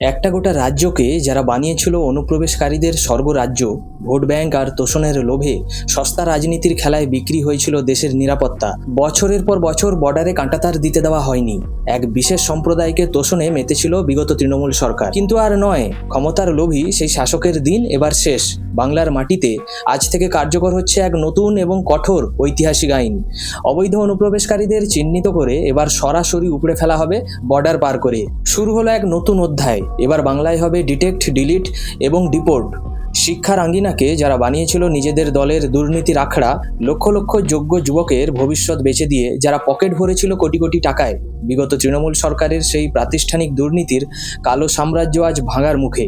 একটা গোটা রাজ্যকে যারা বানিয়েছিল অনুপ্রবেশকারীদের স্বর্গরাজ্য, ভোট ব্যাংক আর তোষণের লোভে সস্তা রাজনীতির খেলায় বিক্রি হয়েছিল দেশের নিরাপত্তা। বছরের পর বছর বর্ডারে কাঁটাতার দিতে দেওয়া হয়নি। এক বিশেষ সম্প্রদায়কে তোষণে মেতেছিল বিগত তৃণমূল সরকার। কিন্তু আর নয়, ক্ষমতার লোভী সেই শাসকের দিন এবার শেষ। বাংলার মাটিতে আজ থেকে কার্যকর হচ্ছে এক নতুন এবং কঠোর ঐতিহাসিক আইন। অবৈধ অনুপ্রবেশকারীদের চিহ্নিত করে এবার সরাসরি উপড়ে ফেলা হবে বর্ডার পার করে। শুরু হলো এক নতুন অধ্যায়। এবার বাংলায় হবে ডিটেক্ট, ডিলিট এবং ডিপোর্ট। শিক্ষার আঙ্গিনাকে যারা বানিয়েছিল নিজেদের দলের দুর্নীতির আখড়া, লক্ষ লক্ষ যোগ্য যুবকের ভবিষ্যৎ বেচে দিয়ে যারা পকেট ভরেছিল কোটি কোটি টাকায়, বিগত তৃণমূল সরকারের সেই প্রাতিষ্ঠানিক দুর্নীতির কালো সাম্রাজ্য আজ ভাঙার মুখে।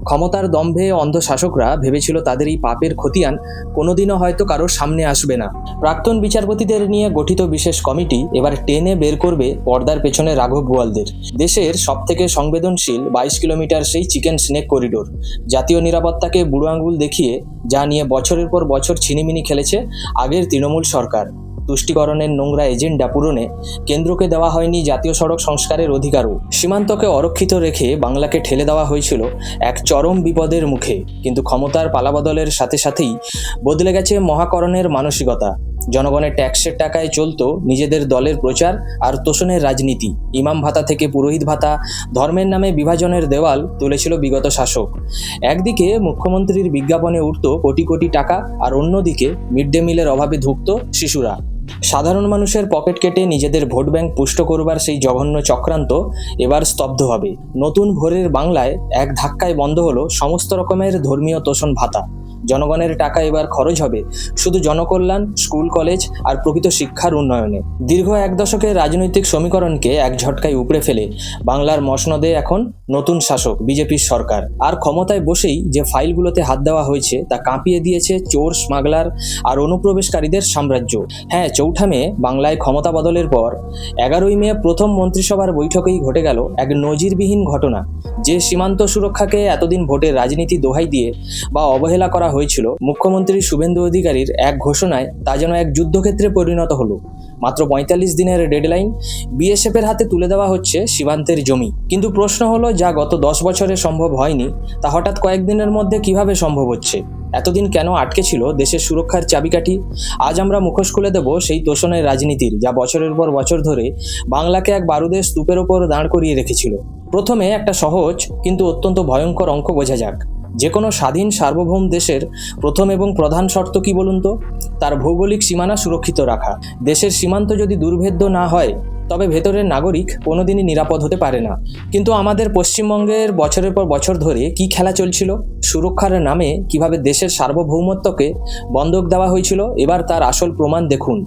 ক্ষমতার দম্ভে অন্ধ শাসকরা ভেবেছিল তাদের এই পাপের খতিয়ান কোনোদিনও হয়তো কারোর সামনে আসবে না। প্রাক্তন বিচারপতিদের নিয়ে গঠিত বিশেষ কমিটি এবার টেনে বের করবে পর্দার পেছনে রাঘব বোয়ালদের। দেশের সবথেকে সংবেদনশীল 22 কিলোমিটার সেই চিকেন স্নেক করিডোর, জাতীয় নিরাপত্তাকে বুড়ো আঙুল দেখিয়ে যা নিয়ে বছরের পর বছর ছিনিমিনি খেলেছে আগের তৃণমূল সরকার। তুষ্টিকরণের নোংরা এজেন্ডা পূরণে কেন্দ্রকে দেওয়া হয়নি জাতীয় সড়ক সংস্কারের অধিকারও। সীমান্তকে অরক্ষিত রেখে বাংলাকে ঠেলে দেওয়া হয়েছিল এক চরম বিপদের মুখে। কিন্তু ক্ষমতার পালাবদলের সাথে সাথেই বদলে গেছে মহাকরণের মানসিকতা। জনগণের ট্যাক্সের টাকায় চলতো নিজেদের দলের প্রচার আর তোষণের রাজনীতি। ইমাম ভাতা থেকে পুরোহিত ভাতা, ধর্মের নামে বিভাজনের দেওয়াল তুলেছিল বিগত শাসক। একদিকে মুখ্যমন্ত্রীর বিজ্ঞাপনে উঠত কোটি কোটি টাকা, আর অন্যদিকে মিড ডে মিলের অভাবে ধুঁকত শিশুরা। সাধারণ মানুষের পকেট কেটে নিজেদের ভোট ব্যাংক পুষ্ট করবার সেই জঘন্য চক্রান্ত এবার স্তব্ধ হবে। নতুন ভোরের বাংলায় এক ধাক্কায় বন্ধ হলো সমস্ত রকমের ধর্মীয় তোষণ ভাতা। জনগণের টাকা এবার খরচ হবে শুধু জনকল্যাণ, স্কুল, কলেজ আর প্রকৃত শিক্ষার উন্নয়নে। দীর্ঘ এক দশকের রাজনৈতিক সমীকরণকে এক ঝটকায় উপড়ে ফেলে বাংলার মসনদে এখন নতুন শাসক বিজেপির সরকার। আর ক্ষমতায় বসেই যে ফাইলগুলোতে হাত দেওয়া হয়েছে তা কাঁপিয়ে দিয়েছে চোর, স্মাগলার আর অনুপ্রবেশকারীদের সাম্রাজ্য। হ্যাঁ, চৌঠা মে বাংলায় ক্ষমতা বদলের পর 11ই মে প্রথম মন্ত্রিসভার বৈঠকেই ঘটে গেল এক নজিরবিহীন ঘটনা। যে সীমান্ত সুরক্ষাকে এতদিন ভোটের রাজনীতি দোহাই দিয়ে বা অবহেলা করা হয়েছিল, মুখ্যমন্ত্রী শুভেন্দু অধিকারীর এক ঘোষণায় তা যেন এক যুদ্ধক্ষেত্রে পরিণত হলো। মাত্র 45 দিনের ডেডলাইন, বিএসএফের হাতে তুলে দেওয়া হচ্ছে সীমান্তের জমি। কিন্তু প্রশ্ন হলো, যা গত 10 বছরে সম্ভব হয়নি তা হঠাৎ কয়েকদিনের মধ্যে কিভাবে সম্ভব হচ্ছে? এতদিন কেন আটকে ছিল দেশের সুরক্ষার চাবিকাঠি? আজ আমরা মুখোশ খুলে দেব সেই তোষণের রাজনীতির, যা বছরের পর বছর ধরে বাংলাকে এক বারুদের স্তূপের ওপর দাঁড় করিয়ে রেখেছিল। প্রথমে একটা সহজ কিন্তু অত্যন্ত ভয়ঙ্কর অঙ্ক বোঝা যাক। যে কোনো স্বাধীন সার্বভৌম দেশের প্রথম এবং প্রধান শর্ত কি বলুন তো? তার ভৌগোলিক সীমানা সুরক্ষিত রাখা। দেশের সীমান্ত যদি দুর্ভেদ্য না হয়, তবে ভেতরের নাগরিক কোনোদিনই নিরাপদ হতে পারে না। কিন্তু আমাদের পশ্চিমবঙ্গের বছরের পর বছর ধরে কি খেলা চলছিল? সুরক্ষার নামে কিভাবে দেশের সার্বভৌমত্বকে বন্ধক দেওয়া হয়েছিল, এবার তার আসল প্রমাণ দেখুন।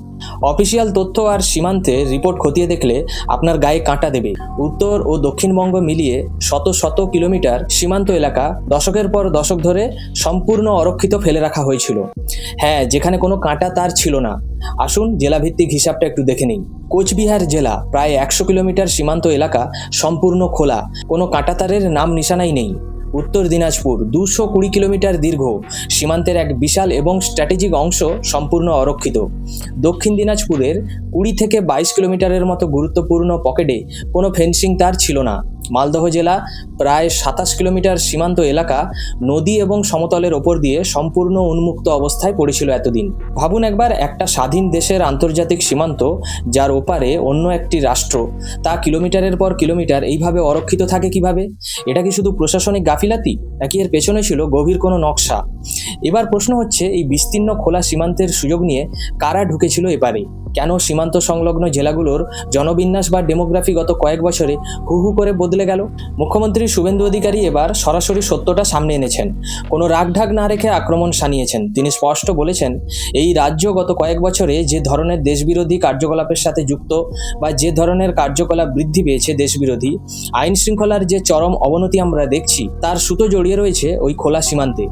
অফিসিয়াল তথ্য আর সীমান্তের রিপোর্ট খতিয়ে দেখলে আপনার গায়ে কাঁটা দেবে। উত্তর ও দক্ষিণবঙ্গ মিলিয়ে শত শত কিলোমিটার সীমান্ত এলাকা দশকের পর দশক ধরে সম্পূর্ণ অরক্ষিত ফেলে রাখা হয়েছিল। হ্যাঁ, যেখানে কোনো কাঁটা তার ছিল না। আসুন জেলাভিত্তিক হিসাবটা একটু দেখে নিন। কোচবিহার জেলা প্রায় 100 কিলোমিটার সীমান্ত এলাকা সম্পূর্ণ খোলা, কোনো কাঁটাতারের নাম নিশানাই নেই। উত্তর দিনাজপুর 220 কিলোমিটার দীর্ঘ সীমান্তের এক বিশাল এবং স্ট্র্যাটেজিক অংশ সম্পূর্ণ অরক্ষিত। দক্ষিণ দিনাজপুরের 20 থেকে 22 কিলোমিটারের মতো গুরুত্বপূর্ণ পকেটে কোনো ফেন্সিং তার ছিল না। মালদহ জেলা প্রায় 27 কিলোমিটার সীমান্ত এলাকা নদী এবং সমতলের ওপর দিয়ে সম্পূর্ণ উন্মুক্ত অবস্থায় পড়েছিল এতদিন। ভাবুন একবার, একটা স্বাধীন দেশের আন্তর্জাতিক সীমান্ত, যার ওপারে অন্য একটি রাষ্ট্র, তা কিলোমিটারের পর কিলোমিটার এইভাবে অরক্ষিত থাকে কিভাবে? এটা কি শুধু প্রশাসনিক গাফিলাতি, নাকি এর পেছনে ছিল গভীর কোনো নকশা? এবার প্রশ্ন হচ্ছে, এই বিস্তীর্ণ খোলা সীমান্তের সুযোগ নিয়ে কারা ঢুকেছিল এপারে? কেন সীমান্ত সংলগ্ন জেলাগুলোর জনবিন্যাস বা ডেমোগ্রাফি গত কয়েক বছরে হু হু করে বদলে গেল? মুখ্যমন্ত্রী শুভেন্দু অধিকারী এবার সরাসরি সত্যটা সামনে এনেছেন। কোনো রাগঢাক না রেখে আক্রমণ সানিয়েছেন। তিনি স্পষ্ট বলেছেন, এই রাজ্য গত কয়েক বছরে যে ধরনের দেশবিরোধী কার্যকলাপের সাথে যুক্ত বা যে ধরনের কার্যকলাপ বৃদ্ধি পেয়েছে দেশবিরোধী, আইন শৃঙ্খলার যে চরম অবনতি আমরা দেখছি, তার সুতো জড়িয়ে রয়েছে ওই খোলা সীমান্তে।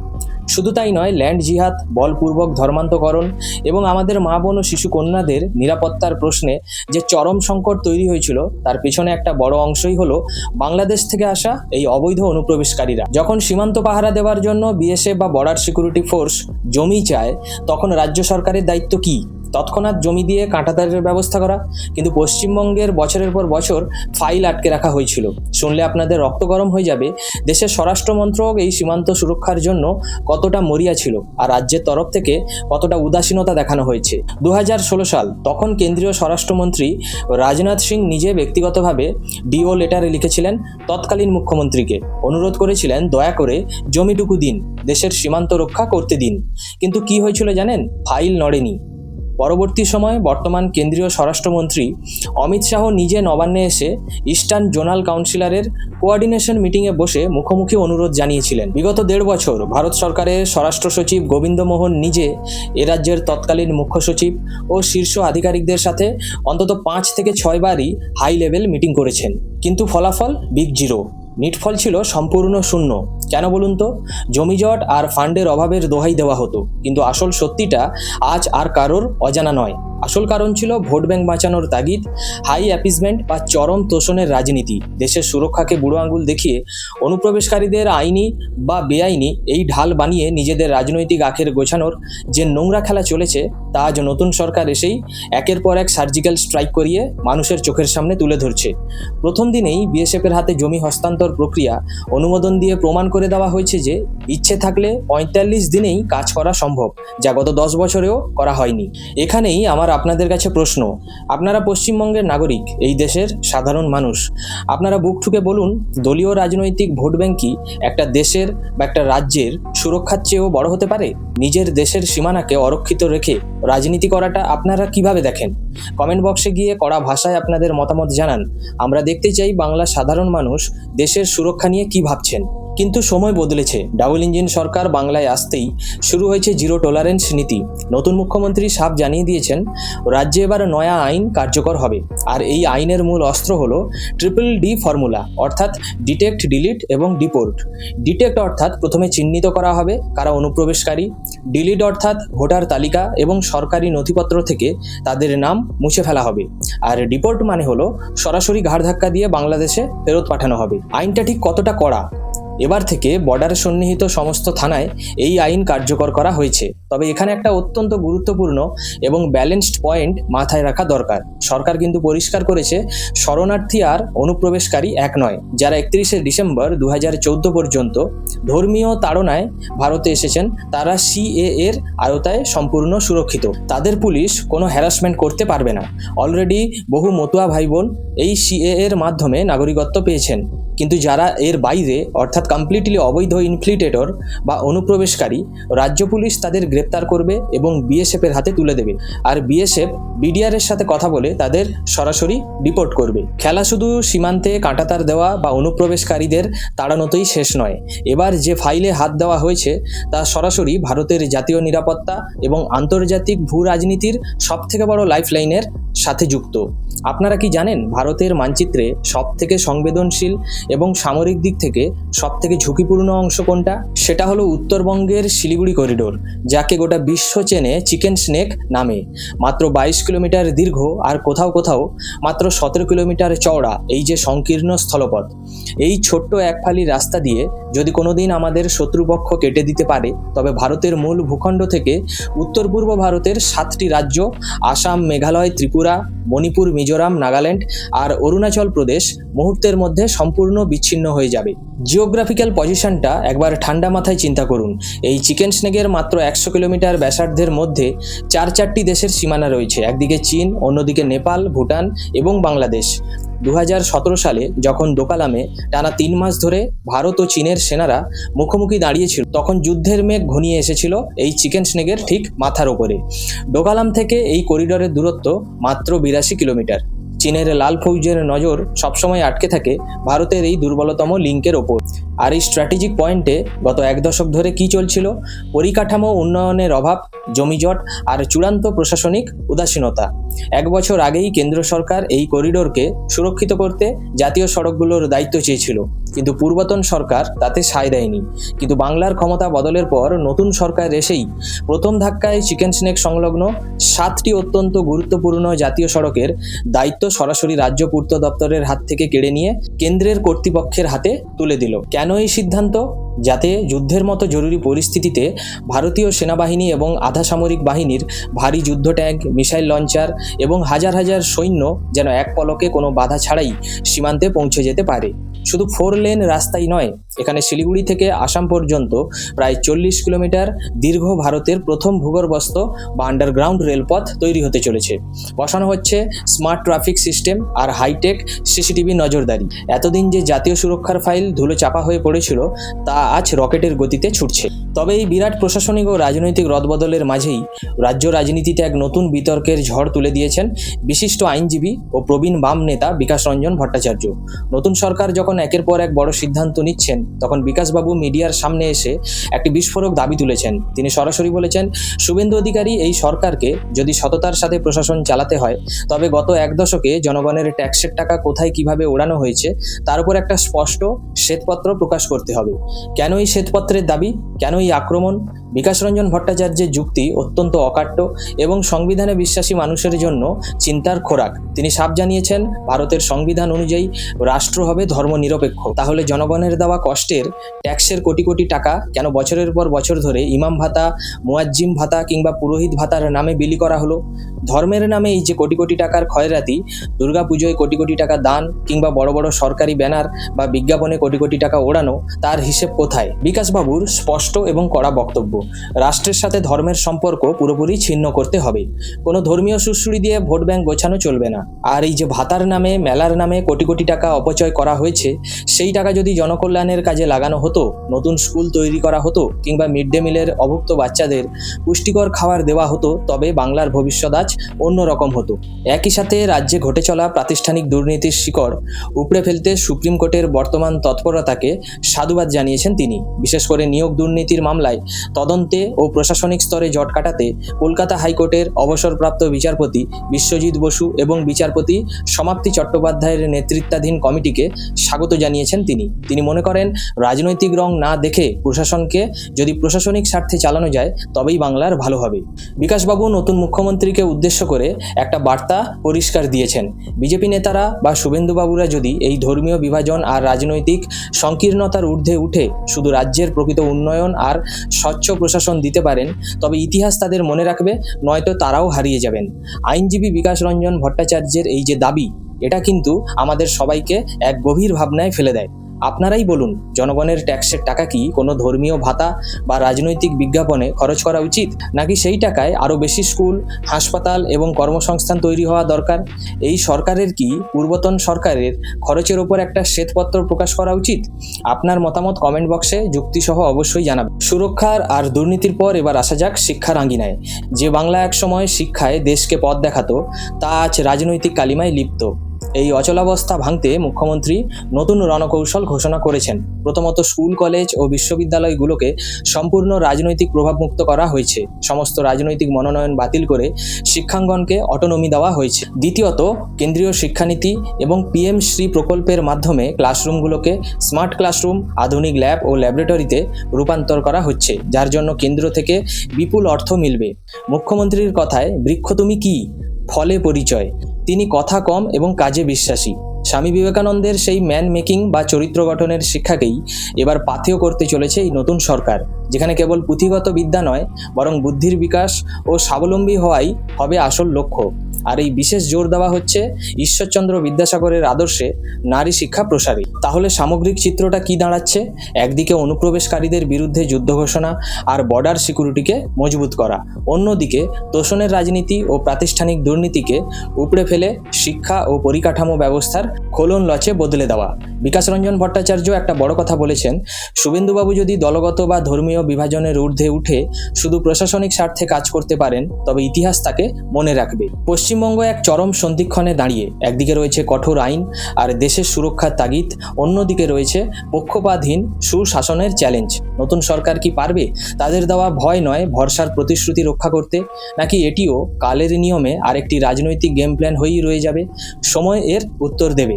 শুধু তাই নয়, ল্যান্ড জিহাদ, বলপূর্বক ধর্মান্তকরণ এবং আমাদের মা বোন ও শিশু কন্যাদের নিরাপত্তার প্রশ্নে যে চরম সংকট তৈরি হয়েছিল, তার পেছনে একটা বড় অংশই হলো বাংলাদেশ থেকে আসা এই অবৈধ অনুপ্রবেশকারীরা। যখন সীমান্ত পাহারা দেওয়ার জন্য বিএসএফ বা বর্ডার সিকিউরিটি ফোর্স জমি চায়, তখন রাজ্য সরকারের দায়িত্ব কি? তৎক্ষণাৎ জমি দিয়ে কাঁটাতারের ব্যবস্থা করা। কিন্তু পশ্চিমবঙ্গের বছরের পর বছর ফাইল আটকে রাখা হয়েছিল। শুনলে আপনাদের রক্ত গরম হয়ে যাবে দেশের স্বরাষ্ট্র মন্ত্রক এই সীমান্ত সুরক্ষার জন্য কতটা মরিয়া ছিল আর রাজ্যের তরফ থেকে কতটা উদাসীনতা দেখানো হয়েছে। 2016 সাল, তখন কেন্দ্রীয় স্বরাষ্ট্রমন্ত্রী রাজনাথ সিং নিজে ব্যক্তিগতভাবে ডিও লেটারে লিখেছিলেন তৎকালীন মুখ্যমন্ত্রীকে, অনুরোধ করেছিলেন দয়া করে জমিটুকু দিন, দেশের সীমান্ত রক্ষা করতে দিন। কিন্তু কি হয়েছিল জানেন? ফাইল নড়েনি। পরবর্তী সময়ে বর্তমান কেন্দ্রীয় স্বরাষ্ট্রমন্ত্রী অমিত শাহ নিজে নবান্নে এসে ইস্টার্ন জোনাল কাউন্সিলরের কোঅর্ডিনেশন মিটিংয়ে বসে মুখোমুখি অনুরোধ জানিয়েছিলেন। বিগত 1.5 বছর ভারত সরকারের স্বরাষ্ট্র সচিব গোবিন্দ মোহন নিজে এ রাজ্যের তৎকালীন মুখ্য সচিব ও শীর্ষ আধিকারিকদের সাথে অন্তত 5 থেকে 6 বারই হাই লেভেল মিটিং করেছেন। কিন্তু ফলাফল বিগ জিরো। নিটফল ছিল সম্পূর্ণ শূন্য। কেন বলুন তো? জমিজট আর ফান্ডের অভাবের দোহাই দেওয়া হতো, কিন্তু আসল সত্যিটা আজ আর কারোর অজানা নয়। আসল কারণ ছিল ভোট ব্যাংক বাঁচানোর তাগিদ, হাই অ্যাপিসমেন্ট বা চরম তোষণের রাজনীতি। দেশের সুরক্ষাকে বুড়ো আঙুল দেখিয়ে অনুপ্রবেশকারীদের আইনি বা বেআইনি এই ঢাল বানিয়ে নিজেদের রাজনৈতিক আখের গোছানোর যে নোংরা খেলা চলেছে, তা আজ নতুন সরকার এসেই একের পর এক সার্জিক্যাল স্ট্রাইক করিয়ে মানুষের চোখের সামনে তুলে ধরছে। প্রথম দিনেই বিএসএফের হাতে জমি হস্তান্তর প্রক্রিয়া অনুমোদন দিয়ে প্রমাণ করে দেওয়া হয়েছে যে ইচ্ছে থাকলে 45 দিনেই কাজ করা সম্ভব, যা গত 10 বছরেও করা হয়নি। এখানেই আমার আপনাদের কাছে প্রশ্ন, আপনারা পশ্চিমবঙ্গের নাগরিক, এই দেশের সাধারণ মানুষ। আপনারা বুক ঠুকে বলুন, দলীয় রাজনৈতিক ভোট ব্যাংক কি একটা দেশের বা একটা রাজ্যের সুরক্ষার চেয়েও বড় হতে পারে? নিজের দেশের সীমানাকে অরক্ষিত রেখে রাজনীতি করাটা আপনারা কিভাবে দেখেন? কমেন্ট বক্সে গিয়ে কড়া ভাষায় আপনাদের মতামত জানান। আমরা দেখতে চাই বাংলার সাধারণ মানুষ দেশের সুরক্ষা নিয়ে কি ভাবছেন। কিন্তু সময় বদলেছে। ডাবল ইঞ্জিন সরকার বাংলায় আসতেই শুরু হয়েছে জিরো টলারেন্স নীতি। নতুন মুখ্যমন্ত্রী সাফ জানিয়ে দিয়েছেন রাজ্যে এবার নয়া আইন কার্যকর হবে। আর এই আইনের মূল অস্ত্র হলো DDD ফর্মুলা, অর্থাৎ ডিটেক্ট, ডিলিট এবং ডিপোর্ট। ডিটেক্ট অর্থাৎ প্রথমে চিহ্নিত করা হবে কারা অনুপ্রবেশকারী। ডিলিট অর্থাৎ ভোটার তালিকা এবং সরকারি নথিপত্র থেকে তাদের নাম মুছে ফেলা হবে। আর ডিপোর্ট মানে হলো সরাসরি ঘাড় ধাক্কা দিয়ে বাংলাদেশে ফেরত পাঠানো হবে। আইনটা ঠিক কতটা কড়া? এবার থেকে বর্ডারে সন্নিহিত সমস্ত থানায় এই আইন কার্যকর করা হয়েছে। তবে এখানে একটা অত্যন্ত গুরুত্বপূর্ণ এবং ব্যালেন্সড পয়েন্ট মাথায় রাখা দরকার। সরকার কিন্তু পরিষ্কার করেছে শরণার্থী আর অনুপ্রবেশকারী এক নয়। যারা 31শে ডিসেম্বর 2014 পর্যন্ত ধর্মীয় তাড়নায় ভারতে এসেছেন তারা CAA এর আওতায় সম্পূর্ণ সুরক্ষিত। তাদের পুলিশ কোনো হ্যারাসমেন্ট করতে পারবে না। অলরেডি বহু মতুয়া ভাই বোন এই CAA এর মাধ্যমে নাগরিকত্ব পেয়েছেন। কিন্তু যারা এর বাইরে অর্থাৎ কমপ্লিটলি অবৈধ ইনফিল্ট্রেটর বা অনুপ্রবেশকারী, রাজ্য পুলিশ তাদের গ্রেপ্তার করবে এবং বিএসএফের হাতে তুলে দেবে। আর বিএসএফ BDR এর সাথে কথা বলে তাদের সরাসরি ডিপোর্ট করবে। খেলা শুধু সীমান্তে কাঁটাতার দেওয়া বা অনুপ্রবেশকারীদের তাড়ানোতেই শেষ নয়। এবার যে ফাইলে হাত দেওয়া হয়েছে তা সরাসরি ভারতের জাতীয় নিরাপত্তা এবং আন্তর্জাতিক ভূ রাজনীতির সবথেকে বড় লাইফলাইনের সাথে যুক্ত। আপনারা কি জানেন ভারতের মানচিত্রে সবথেকে সংবেদনশীল এবং সামরিক দিক থেকে সবথেকে ঝুঁকিপূর্ণ অংশ কোনটা? সেটা হলো উত্তরবঙ্গের শিলিগুড়ি করিডোর, যাকে গোটা বিশ্ব চেনে চিকেন স্নেক নামে। মাত্র 22 কিলোমিটার দীর্ঘ আর কোথাও কোথাও মাত্র 17 কিলোমিটার চওড়া এই যে সংকীর্ণ স্থলপথ, এই ছোট্ট এক ফালি রাস্তা দিয়ে যদি কোনোদিন আমাদের শত্রুপক্ষ কেটে দিতে পারে, তবে ভারতের মূল ভূখণ্ড থেকে উত্তর পূর্ব ভারতের 7টি রাজ্য আসাম, মেঘালয়, ত্রিপুরা, মণিপুর, মিজোরাম, নাগাল্যান্ড আর অরুণাচল প্রদেশ মুহূর্তের মধ্যে সম্পূর্ণ বিচ্ছিন্ন হয়ে যাবে। জিওগ্রাফিক্যাল পজিশনটা একবার ঠান্ডা মাথায় চিন্তা করুন। এই চিকেন স্নেকের মাত্র 100 কিলোমিটার ব্যাসার্ধের মধ্যে 4টি দেশের সীমানা রয়েছে। একদিকে চীন, অন্যদিকে নেপাল, ভুটান এবং বাংলাদেশ। 2017 সালে যখন ডোকালামে টানা 3 মাস ধরে ভারত ও চীনের সেনারা মুখোমুখি দাঁড়িয়েছিল, তখন যুদ্ধের মেঘ ঘনিয়ে এসেছিল এই চিকেন স্নেকের ঠিক মাথার ওপরে। ডোকালাম থেকে এই করিডোরের দূরত্ব মাত্র 82 কিলোমিটার। চীনের লাল ফৌজের নজর সবসময় আটকে থাকে ভারতের এই দুর্বলতম লিঙ্কের ওপর। আর এই স্ট্র্যাটেজিক পয়েন্টে গত 1 দশক ধরে কি চলছিল? পরিকাঠামো উন্নয়নের অভাব, জমিজট আর চূড়ান্ত প্রশাসনিক উদাসীনতা। 1 বছর আগেই কেন্দ্র সরকার এই করিডোরকে সুরক্ষিত করতে জাতীয় সড়কগুলোর দায়িত্ব চেয়েছিল, কিন্তু পূর্বতন সরকার তাতে সায় দেয়নি। কিন্তু বাংলার ক্ষমতা বদলের পর নতুন সরকার এসেই প্রথম ধাক্কায় চিকেন স্নেক সংলগ্ন 7টি অত্যন্ত গুরুত্বপূর্ণ জাতীয় সড়কের দায়িত্ব সরাসরি রাজ্য পূর্ত দপ্তরের হাত থেকে কেড়ে নিয়ে কেন্দ্রের কর্তৃপক্ষের হাতে তুলে দিল। কেন এই সিদ্ধান্ত? যাতে যুদ্ধের মতো জরুরি পরিস্থিতিতে ভারতীয় সেনাবাহিনী এবং আধা সামরিক বাহিনীর ভারী যুদ্ধ ট্যাঙ্ক, মিসাইল লঞ্চার এবং হাজার হাজার সৈন্য যেন এক পলকে কোনো বাধা ছাড়াই সীমান্তে পৌঁছে যেতে পারে। শুধু 4 লেন রাস্তাই নয়, এখানে শিলিগুড়ি থেকে আসাম পর্যন্ত প্রায় 40 কিলোমিটার দীর্ঘ ভারতের প্রথম ভূগর্ভস্থ বা আন্ডারগ্রাউন্ড রেলপথ তৈরি হতে চলেছে। বসানো হচ্ছে স্মার্ট ট্রাফিক সিস্টেম আর হাইটেক সিসিটিভি নজরদারি। এতদিন যে জাতীয় সুরক্ষার ফাইল ধুলো চাপা হয়ে পড়েছিল তা আজ রকেটের গতিতে ছুটছে। তবে এই বিরাট প্রশাসনিক ও রাজনৈতিক রদবদলের মাঝেই রাজ্য রাজনীতিতে এক নতুন বিতর্কের ঝড় তুলে দিয়েছেন বিশিষ্ট আইনজীবী ও প্রবীণ বাম নেতা বিকাশ রঞ্জন ভট্টাচার্য। নতুন সরকার যখন একের পর এক বড় সিদ্ধান্ত নিচ্ছেন, তখন বিকাশবাবু মিডিয়ার সামনে এসে একটি বিস্ফোরক দাবি তুলেছেন। তিনি সরাসরি বলেছেন, শুভেন্দু অধিকারী এই সরকারকে যদি সততার সাথে প্রশাসন চালাতে হয়, তবে গত 1 দশকে জনগণের ট্যাক্সের টাকা কোথায় কিভাবে ওড়ানো হয়েছে তার উপর একটা স্পষ্ট শ্বেতপত্র প্রকাশ করতে হবে। কেন এই শ্বেতপত্রের দাবি? কেন এই আক্রমণ? বিকাশ রঞ্জন ভট্টাচার্যের যুক্তি অত্যন্ত অকাট্য এবং সংবিধানে বিশ্বাসী মানুষের জন্য চিন্তার খোরাক। তিনি সাফ জানিয়েছেন, ভারতের সংবিধান অনুযায়ী রাষ্ট্র হবে ধর্মনিরপেক্ষ। তাহলে জনগণের দেওয়া কষ্টের ট্যাক্সের কোটি কোটি টাকা কেন বছরের পর বছর ধরে ইমাম ভাতা, মুয়াজ্জিম ভাতা কিংবা পুরোহিত ভাতার নামে বিলি করা হলো? ধর্মের নামে এই যে কোটি কোটি টাকার খয়রাতি, দুর্গাপুজোয় কোটি কোটি টাকা দান কিংবা বড় বড় সরকারি ব্যানার বা বিজ্ঞাপনে কোটি কোটি টাকা ওড়ানো, তার হিসেব কোথায়? বিকাশবাবুর স্পষ্ট এবং কড়া বক্তব্য, রাষ্ট্রের সাথে ধর্মের সম্পর্ক পুরোপুরি ছিন্ন করতে হবে। কোনো ধর্মীয় সুশ্রুতি দিয়ে ভোট ব্যাংক গোছানো চলবে না। আর এই যে ভাতার নামে, মেলার নামে কোটি কোটি টাকা অপচয় করা হয়েছে, সেই টাকা যদি জনকল্যাণের কাজে লাগানো হতো, নতুন স্কুল তৈরি করা হতো কিংবা মিড ডে মিলের অভুক্ত বাচ্চাদের পুষ্টিকর খাবার দেওয়া হতো, তবে বাংলার ভবিষ্যৎ আজ অন্যরকম হতো। একই সাথে রাজ্যে ঘটে চলা প্রাতিষ্ঠানিক দুর্নীতির শিকড় উপড়ে ফেলতে সুপ্রিম কোর্টের বর্তমান তৎপরতাকে সাধুবাদ জানিয়েছেন তিনি। বিশেষ করে নিয়োগ দুর্নীতির মামলায় তদন্তে ও প্রশাসনিক স্তরে জট কাটাতে কলকাতা হাইকোর্টের অবসরপ্রাপ্ত বিচারপতি বিশ্বজিৎ বসু এবং বিচারপতি সমাপ্তি চট্টোপাধ্যায়ের নেতৃত্বাধীন কমিটিকে স্বাগত জানিয়েছেন তিনি মনে করেন, রাজনৈতিক রং না দেখে প্রশাসনকে যদি প্রশাসনিক স্বার্থে চালানো যায়, তবেই বাংলার ভালো হবে। বিকাশবাবু নতুন মুখ্যমন্ত্রীকে উদ্দেশ্য করে একটা বার্তা পরিষ্কার দিয়েছেন। বিজেপি নেতারা বা শুভেন্দুবাবুরা যদি এই ধর্মীয় বিভাজন আর রাজনৈতিক সংকীর্ণতার ঊর্ধ্বে উঠে শুধু রাজ্যের প্রকৃত উন্নয়ন আর স্বচ্ছ প্রশাসন দিতে পারেন, তবে ইতিহাস তাদের মনে রাখবে, নয়তো তারাও হারিয়ে যাবেন। আইনজীবী বিকাশ রঞ্জন ভট্টাচার্যের এই যে দাবি, এটা কিন্তু আমাদের সবাইকে এক গভীর ভাবনায় ফেলে দেয়। আপনারাই বলুন, জনগণের ট্যাক্সের টাকা কি কোনো ধর্মীয় ভাতা বা রাজনৈতিক বিজ্ঞাপনে খরচ করা উচিত, নাকি সেই টাকায় আরও বেশি স্কুল, হাসপাতাল এবং কর্মসংস্থান তৈরি হওয়া দরকার? এই সরকারের কি পূর্বতন সরকারের খরচের ওপর একটা শ্বেতপত্র প্রকাশ করা উচিত? আপনার মতামত কমেন্ট বক্সে যুক্তিসহ অবশ্যই জানাবেন। সুরক্ষার আর দুর্নীতির পর এবার আসা যাক শিক্ষার আঙ্গিনায়। যে বাংলা একসময় শিক্ষায় দেশকে পথ দেখাতো, তা আজ রাজনৈতিক কালিমায় লিপ্ত। এই অচলাবস্থা ভাঙতে মুখ্যমন্ত্রী নতুন রণকৌশল ঘোষণা করেছেন। প্রথমত, স্কুল, কলেজ ও বিশ্ববিদ্যালয়গুলোকে সম্পূর্ণ রাজনৈতিক প্রভাবমুক্ত করা হয়েছে। সমস্ত রাজনৈতিক মনোনয়ন বাতিল করে শিক্ষাঙ্গনকে অটোনমি দেওয়া হয়েছে। দ্বিতীয়ত, কেন্দ্রীয় শিক্ষানীতি এবং PM শ্রী প্রকল্পের মাধ্যমে ক্লাসরুমগুলোকে স্মার্ট ক্লাসরুম, আধুনিক ল্যাব ও ল্যাবরেটরিতে রূপান্তর করা হচ্ছে, যার জন্য কেন্দ্র থেকে বিপুল অর্থ মিলবে। মুখ্যমন্ত্রীর কথায়, বৃক্ষ তুমি কি, ফলে পরিচয়। তিনি কথা কম এবং কাজে বিশ্বাসী। স্বামী বিবেকানন্দের সেই ম্যান মেকিং বা চরিত্র গঠনের শিক্ষাকেই এবার পাথেয় করতে চলেছে এই নতুন সরকার, যেখানে কেবল পুঁথিগত বিদ্যা নয়, বরং বুদ্ধির বিকাশ ও স্বাবলম্বী হওয়াই হবে আসল লক্ষ্য। আর এই বিশেষ জোর দেওয়া হচ্ছে ঈশ্বরচন্দ্র বিদ্যাসাগরের আদর্শে নারী শিক্ষা প্রসারে। তাহলে সামগ্রিক চিত্রটা কি দাঁড়াচ্ছে? একদিকে অনুপ্রবেশকারীদের বিরুদ্ধে যুদ্ধ ঘোষণা আর বর্ডার সিকিউরিটিকে মজবুত করা, অন্যদিকে তোষণের রাজনীতি ও প্রাতিষ্ঠানিক দুর্নীতিকে উপড়ে ফেলে শিক্ষা ও পরিকাঠামো ব্যবস্থার খোলন লচে বদলে দেওয়া। বিকাশ রঞ্জন ভট্টাচার্য একটা বড় কথা বলেছেন, শুভেন্দুবাবু যদি দলগত বা ধর্মীয় বিভাজনের ঊর্ধ্বে উঠে শুধু প্রশাসনিক স্বার্থে কাজ করতে পারেন, তবে ইতিহাস তাকে মনে রাখবে। পশ্চিমবঙ্গ এক চরম সন্ধিক্ষণে দাঁড়িয়ে। একদিকে রয়েছে কঠোর আইন আর দেশের সুরক্ষার তাগিদ, অন্যদিকে রয়েছে পক্ষপাতহীন সুশাসনের চ্যালেঞ্জ। নতুন সরকার কি পারবে তাদের দেওয়া ভয় নয় ভরসার প্রতিশ্রুতি রক্ষা করতে, নাকি এটিও কালের নিয়মে আরেকটি রাজনৈতিক গেম প্ল্যান হয়েই রয়ে যাবে? সময় এর উত্তর দেবে।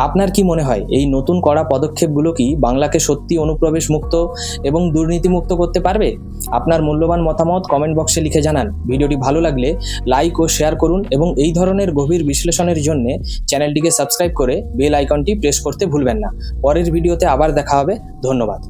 আপনার কি মনে হয়, এই নতুন কড়া পদক্ষেপগুলো কি বাংলাকে সত্যি অনুপ্রবেশ মুক্ত এবং দুর্নীতি মুক্ত করতে পারবে? আপনার মূল্যবান মতামত কমেন্ট বক্সে লিখে জানান। ভিডিওটি ভালো লাগলে লাইক ও শেয়ার করুন এবং এই ধরনের গভীর বিশ্লেষণের জন্য চ্যানেলটিকে সাবস্ক্রাইব করে বেল আইকনটি প্রেস করতে ভুলবেন না। পরের ভিডিওতে আবার দেখা হবে। ধন্যবাদ।